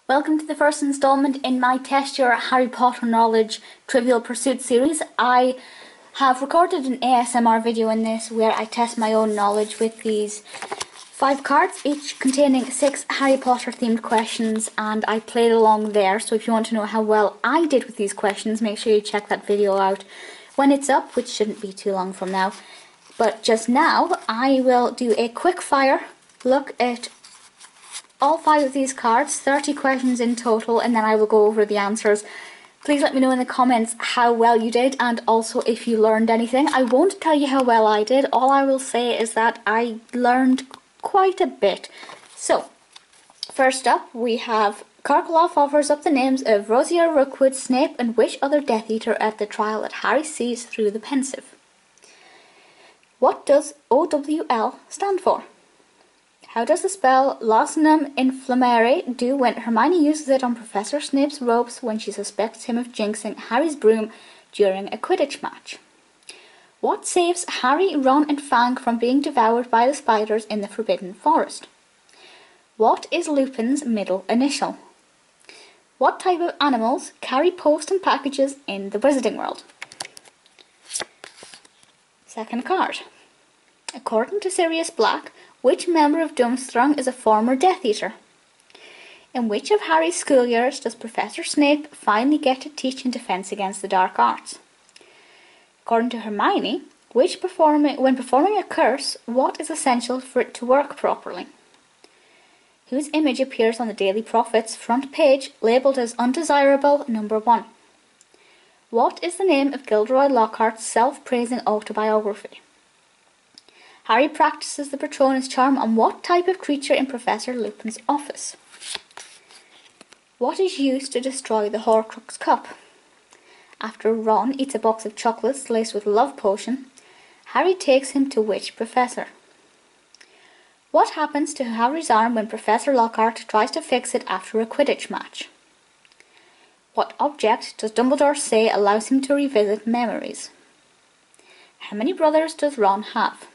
Welcome to the first installment in my Test Your Harry Potter Knowledge Trivial Pursuit series. I have recorded an ASMR video in this where I test my own knowledge with these 5 cards, each containing 6 Harry Potter themed questions, and I played along there. So if you want to know how well I did with these questions, make sure you check that video out when it's up, which shouldn't be too long from now. But just now, I will do a quick fire look at all 5 of these cards, 30 questions in total, and then I will go over the answers. Please let me know in the comments how well you did and also if you learned anything. I won't tell you how well I did. All I will say is that I learned quite a bit. So, first up we have Karkaroff offers up the names of Rosier, Rookwood, Snape and which other Death Eater at the trial that Harry sees through the pensive. What does OWL stand for? How does the spell Laudanum Inflammare do when Hermione uses it on Professor Snape's robes when she suspects him of jinxing Harry's broom during a Quidditch match? What saves Harry, Ron and Fang from being devoured by the spiders in the Forbidden Forest? What is Lupin's middle initial? What type of animals carry post and packages in the Wizarding World? Second card. According to Sirius Black, which member of Durmstrang is a former Death Eater? In which of Harry's school years does Professor Snape finally get to teach in defense against the dark arts? According to Hermione, when performing a curse, what is essential for it to work properly? Whose image appears on the Daily Prophet's front page labelled as Undesirable Number 1? What is the name of Gilderoy Lockhart's self-praising autobiography? Harry practices the Patronus charm on what type of creature in Professor Lupin's office? What is used to destroy the Horcrux cup? After Ron eats a box of chocolates laced with love potion, Harry takes him to which professor? What happens to Harry's arm when Professor Lockhart tries to fix it after a Quidditch match? What object does Dumbledore say allows him to revisit memories? How many brothers does Ron have?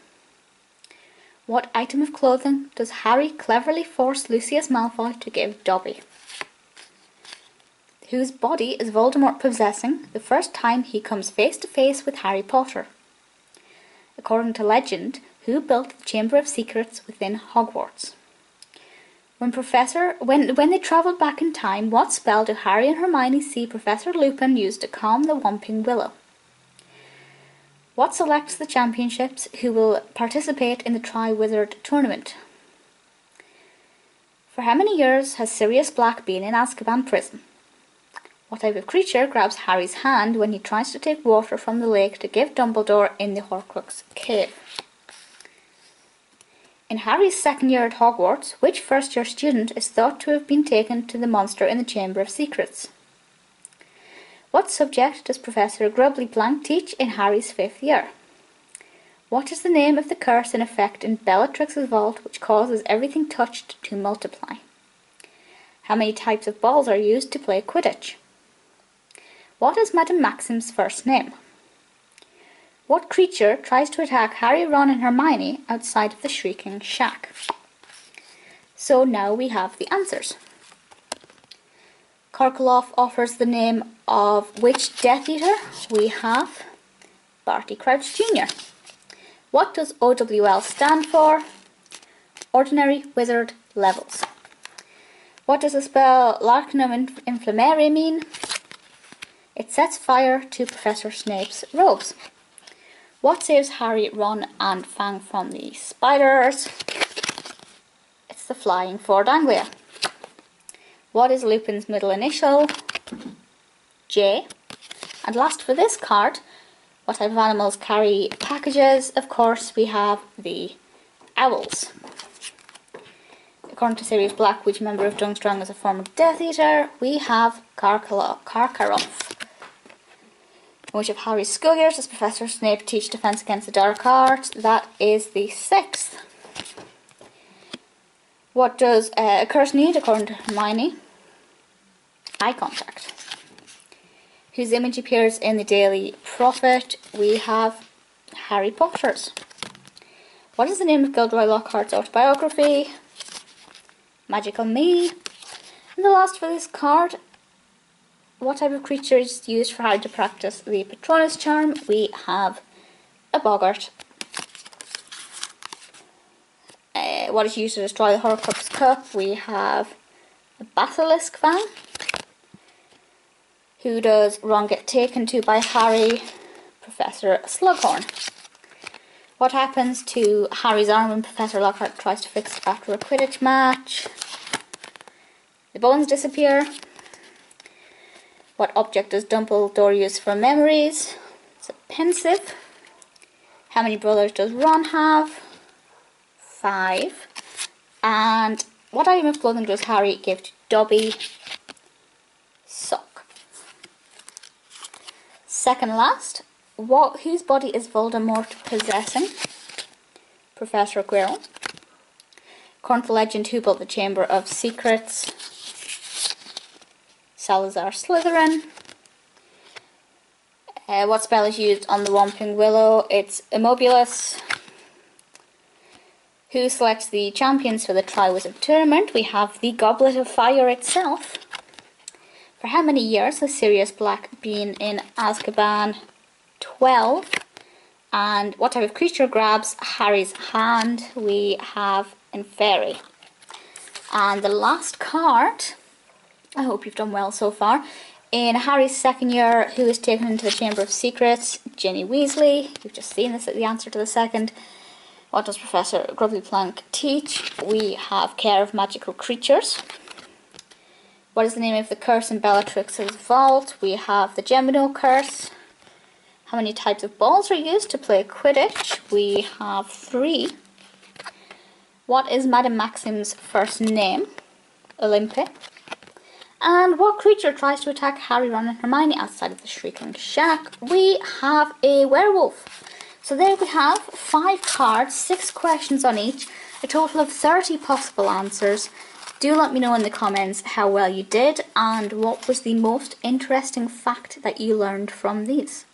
What item of clothing does Harry cleverly force Lucius Malfoy to give Dobby? Whose body is Voldemort possessing the first time he comes face to face with Harry Potter? According to legend, who built the Chamber of Secrets within Hogwarts? When they travelled back in time, what spell do Harry and Hermione see Professor Lupin use to calm the Whomping Willow? What selects the championships who will participate in the Triwizard Tournament? For how many years has Sirius Black been in Azkaban prison? What type of creature grabs Harry's hand when he tries to take water from the lake to give Dumbledore in the Horcrux cave? In Harry's second year at Hogwarts, which first-year student is thought to have been taken to the monster in the Chamber of Secrets? What subject does Professor Grubbly-Blank teach in Harry's 5th year? What is the name of the curse in effect in Bellatrix's vault which causes everything touched to multiply? How many types of balls are used to play Quidditch? What is Madame Maxim's first name? What creature tries to attack Harry, Ron and Hermione outside of the Shrieking Shack? So now we have the answers. Karkaroff offers the name of which Death Eater? We have Barty Crouch Jr. What does OWL stand for? Ordinary Wizard Levels. What does the spell Laudanum Inflammare mean? It sets fire to Professor Snape's robes. What saves Harry, Ron and Fang from the spiders? It's the flying Ford Anglia. What is Lupin's middle initial? J. And last for this card, what type of animals carry packages? Of course, we have the owls. According to Sirius Black, which member of Durmstrang is a former Death Eater? We have Karkaroff. In which of Harry's school years does Professor Snape teach defense against the dark arts? That is the 6th. What does a curse need, according to Hermione? Eye contact. Whose image appears in the Daily Prophet? We have Harry Potter's. What is the name of Gilderoy Lockhart's autobiography? Magical Me. And the last for this card, what type of creature is used for Harry to practice the Patronus charm? We have a boggart. What is used to destroy the Horcrux cup? We have a basilisk fan. Who does Ron get taken to by Harry? Professor Slughorn. What happens to Harry's arm when Professor Lockhart tries to fix it after a Quidditch match? The bones disappear. What object does Dumbledore use for memories? It's a pensieve. How many brothers does Ron have? 5. And what item of clothing does Harry give to Dobby? Sock. Second last, whose body is Voldemort possessing? Professor Quirrell. According to the legend, who built the Chamber of Secrets? Salazar Slytherin. What spell is used on the Whomping Willow? It's Immobilis. Who selects the champions for the Triwizard Tournament? We have the Goblet of Fire itself. For how many years has Sirius Black been in Azkaban? 12. And what type of creature grabs Harry's hand? We have Inferi. And the last card, I hope you've done well so far. In Harry's second year, who is taken into the Chamber of Secrets? Ginny Weasley. You've just seen this at the answer to the second. What does Professor Grubbly-Plank teach? We have care of magical creatures. What is the name of the curse in Bellatrix's vault? We have the Gemino curse. How many types of balls are used to play Quidditch? We have 3. What is Madame Maxim's first name? Olympic. And what creature tries to attack Harry, Ron and Hermione outside of the Shrieking Shack? We have a werewolf. So there we have 5 cards, 6 questions on each, a total of 30 possible answers. Do let me know in the comments how well you did and what was the most interesting fact that you learned from these.